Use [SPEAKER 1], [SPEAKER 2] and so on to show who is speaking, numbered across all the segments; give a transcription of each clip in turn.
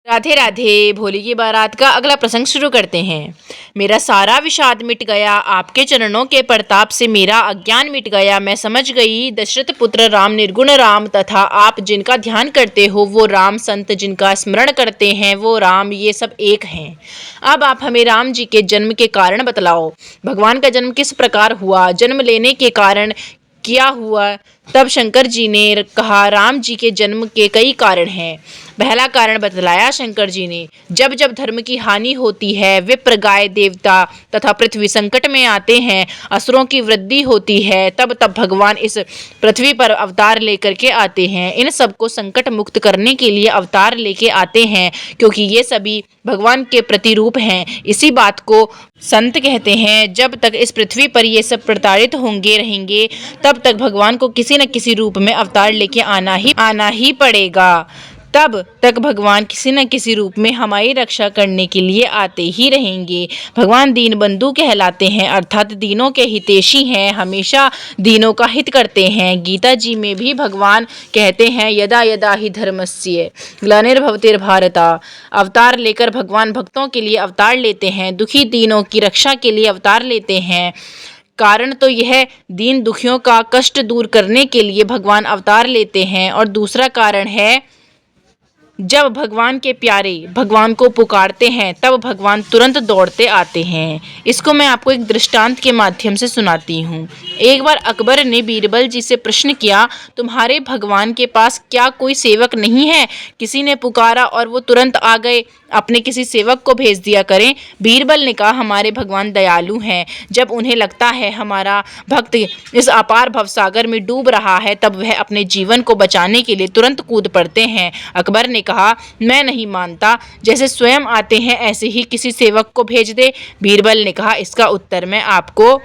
[SPEAKER 1] राधे राधे। भोली की बारात का अगला प्रसंग शुरू करते हैं। मेरा सारा विषाद मिट गया, आपके चरणों के प्रताप से मेरा अज्ञान मिट गया। मैं समझ गई दशरथ पुत्र राम निर्गुण राम, तथा आप जिनका ध्यान करते हो वो राम, संत जिनका स्मरण करते हैं वो राम, ये सब एक हैं। अब आप हमें राम जी के जन्म के कारण बतलाओ। भगवान का जन्म किस प्रकार हुआ, जन्म लेने के कारण क्या हुआ। तब शंकर जी ने कहा, राम जी के जन्म के कई कारण हैं। पहला कारण बतलाया शंकर जी ने, जब जब धर्म की हानि होती है, विप्र, गाय, देवता तथा पृथ्वी संकट में आते हैं, असुरों की वृद्धि होती है, तब तब भगवान इस पृथ्वी पर अवतार लेकर के आते हैं। इन सबको संकट मुक्त करने के लिए अवतार लेके आते हैं, क्योंकि ये सभी भगवान के प्रतिरूप हैं। इसी बात को संत कहते हैं। जब तक इस पृथ्वी पर ये सब प्रताड़ित होंगे रहेंगे, तब तक भगवान को किसी न किसी रूप में अवतार लेके आना ही पड़ेगा। तब तक भगवान किसी न किसी रूप में हमारी रक्षा करने के लिए आते ही रहेंगे। भगवान दीन बंधु कहलाते हैं, अर्थात दीनों के हितैषी हैं, हमेशा दीनों का हित करते हैं। गीता जी में भी भगवान कहते हैं, यदा यदा ही धर्मस्य ग्लानिर्भवतिर्भारता। अवतार लेकर भगवान भक्तों के लिए अवतार लेते हैं, दुखी दीनों की रक्षा के लिए अवतार लेते हैं। कारण तो यह दीन दुखियों का कष्ट दूर करने के लिए भगवान अवतार लेते हैं। और दूसरा कारण है, जब भगवान के प्यारे भगवान को पुकारते हैं तब भगवान तुरंत दौड़ते आते हैं। इसको मैं आपको एक दृष्टांत के माध्यम से सुनाती हूँ। एक बार अकबर ने बीरबल जी से प्रश्न किया, तुम्हारे भगवान के पास क्या कोई सेवक नहीं है? किसी ने पुकारा और वो तुरंत आ गए, अपने किसी सेवक को भेज दिया करें। बीरबल ने कहा, हमारे भगवान दयालु हैं, जब उन्हें लगता है हमारा भक्त इस अपार भवसागर में डूब रहा है, तब वह अपने जीवन को बचाने के लिए तुरंत कूद पड़ते हैं। अकबर ने कहा, मैं नहीं मानता, जैसे स्वयं आते हैं ऐसे ही किसी सेवक को भेज दे। बीरबल ने कहा, इसका उत्तर मैं आपको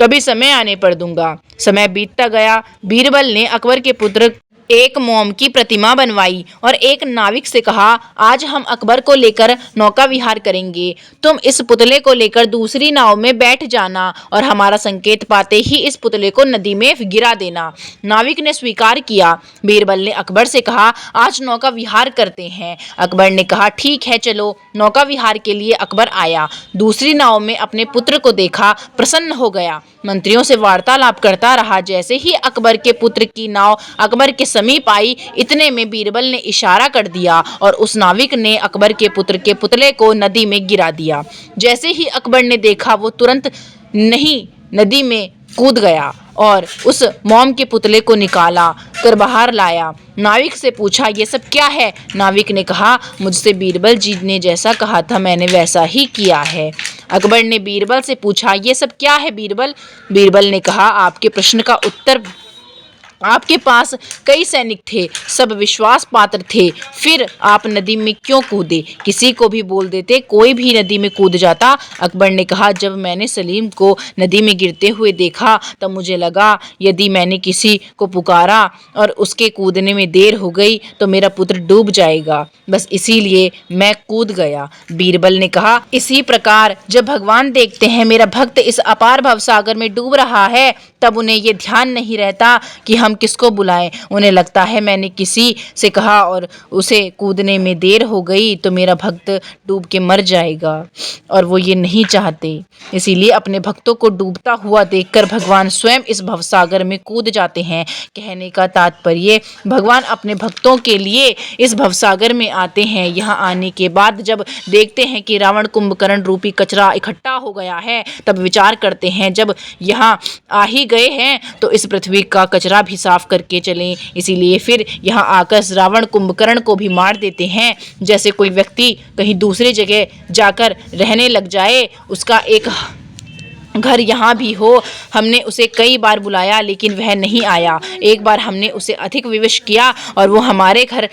[SPEAKER 1] कभी समय आने पर दूंगा। समय बीतता गया। बीरबल ने अकबर के पुत्र एक मोम की प्रतिमा बनवाई और एक नाविक से कहा, आज हम अकबर को लेकर नौका विहार करेंगे, तुम इस पुतले को लेकर दूसरी नाव में बैठ जाना और हमारा संकेत पाते ही इस पुतले को नदी में गिरा देना। नाविक ने स्वीकार किया। बीरबल ने अकबर से कहा, आज नौका विहार करते हैं। अकबर ने कहा, ठीक है चलो। नौका विहार के लिए अकबर आया। दूसरी नाव में अपने पुत्र को देखा, प्रसन्न हो गया। मंत्रियों से वार्तालाप करता रहा। जैसे ही अकबर के पुत्र की नाव अकबर के समीप आई, इतने में बीरबल ने इशारा कर दिया और उस नाविक ने अकबर के पुत्र के पुतले को नदी में गिरा दिया। जैसे ही अकबर ने देखा, वो तुरंत नहीं नदी में कूद गया और उस मोम के पुतले को निकाला कर बाहर लाया। नाविक से पूछा, ये सब क्या है? नाविक ने कहा, मुझसे बीरबल जी ने जैसा कहा था मैंने वैसा ही किया है। अकबर ने बीरबल से पूछा, ये सब क्या है बीरबल? बीरबल ने कहा, आपके प्रश्न का उत्तर, आपके पास कई सैनिक थे, सब विश्वास पात्र थे, फिर आप नदी में क्यों कूदे? किसी को भी बोल देते, कोई भी नदी में कूद जाता। अकबर ने कहा, जब मैंने सलीम को नदी में गिरते हुए देखा तब मुझे लगा यदि मैंने किसी को पुकारा और उसके कूदने में देर हो गई तो मेरा पुत्र डूब जाएगा, बस इसीलिए मैं कूद गया। बीरबल ने कहा, इसी प्रकार जब भगवान देखते हैं मेरा भक्त इस अपार भवसागर में डूब रहा है, तब उन्हें ये ध्यान नहीं रहता कि हम किसको बुलाएं। उन्हें लगता है मैंने किसी से कहा और उसे कूदने में देर हो गई तो मेरा भक्त डूब के मर जाएगा, और वो ये नहीं चाहते। इसीलिए अपने भक्तों को डूबता हुआ देखकर भगवान स्वयं इस भवसागर में कूद जाते हैं। कहने का तात्पर्य, भगवान अपने भक्तों के लिए इस भवसागर में आते हैं। यहाँ आने के बाद जब देखते हैं कि रावण कुंभकर्ण रूपी कचरा इकट्ठा हो गया है, तब विचार करते हैं, जब यहाँ आ ही गए हैं तो इस पृथ्वी का कचरा भी साफ करके चलें। इसीलिए फिर यहाँ आकर रावण कुंभकर्ण को भी मार देते हैं। जैसे कोई व्यक्ति कहीं दूसरी जगह जाकर रहने लग जाए, उसका एक घर यहाँ भी हो, हमने उसे कई बार बुलाया लेकिन वह नहीं आया। एक बार हमने उसे अधिक विवश किया और वो हमारे घर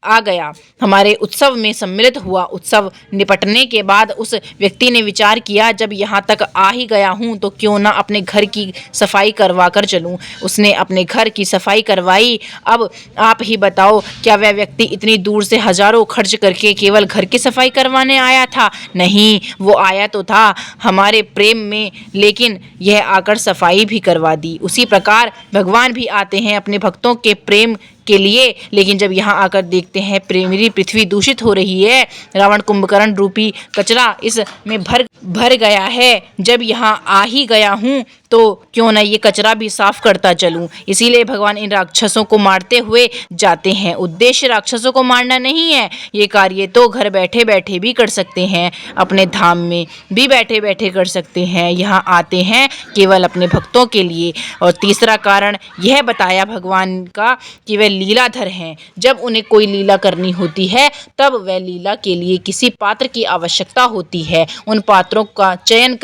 [SPEAKER 1] आ गया, हमारे उत्सव में सम्मिलित हुआ। उत्सव निपटने के बाद उस व्यक्ति ने विचार किया, जब यहाँ तक आ ही गया हूँ तो क्यों ना अपने घर की सफाई करवा कर चलूँ। उसने अपने घर की सफाई करवाई। अब आप ही बताओ, क्या वह व्यक्ति इतनी दूर से हजारों खर्च करके केवल घर की सफाई करवाने आया था? नहीं, वो आया तो था हमारे प्रेम में, लेकिन यह आकर सफाई भी करवा दी। उसी प्रकार भगवान भी आते हैं अपने भक्तों के प्रेम के लिए, लेकिन जब यहाँ आकर देखते हैं मेरी पृथ्वी दूषित हो रही है, रावण कुंभकर्ण रूपी कचरा इसमें भर गया है, जब यहाँ आ ही गया हूँ तो क्यों न ये कचरा भी साफ करता चलूं। इसीलिए भगवान इन राक्षसों को मारते हुए जाते हैं। उद्देश्य राक्षसों को मारना नहीं है, ये कार्य तो घर बैठे बैठे भी कर सकते हैं, अपने धाम में भी बैठे बैठे कर सकते हैं। यहाँ आते हैं केवल अपने भक्तों के लिए। और तीसरा कारण यह बताया भगवान का कि वे लीलाधर हैं। जब उन्हें कोई लीला करनी होती है तब वह लीला के लिए किसी पात्र की आवश्यकता होती है। उन पात्रों का चयन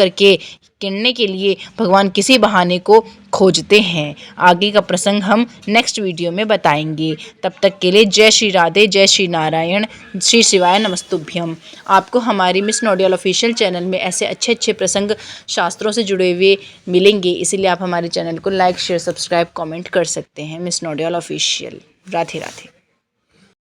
[SPEAKER 1] करने के लिए भगवान किसी बहाने को खोजते हैं। आगे का प्रसंग हम नेक्स्ट वीडियो में बताएंगे। तब तक के लिए जय श्री राधे, जय श्री नारायण, श्री शिवाय नमस्तुभ्यम। आपको हमारी मिस नोडियल ऑफिशियल चैनल में ऐसे अच्छे अच्छे प्रसंग शास्त्रों से जुड़े हुए मिलेंगे, इसीलिए आप हमारे चैनल को लाइक, शेयर, सब्सक्राइब, कमेंट कर सकते हैं। मिस नोडियल ऑफिशियल। राधे राधे।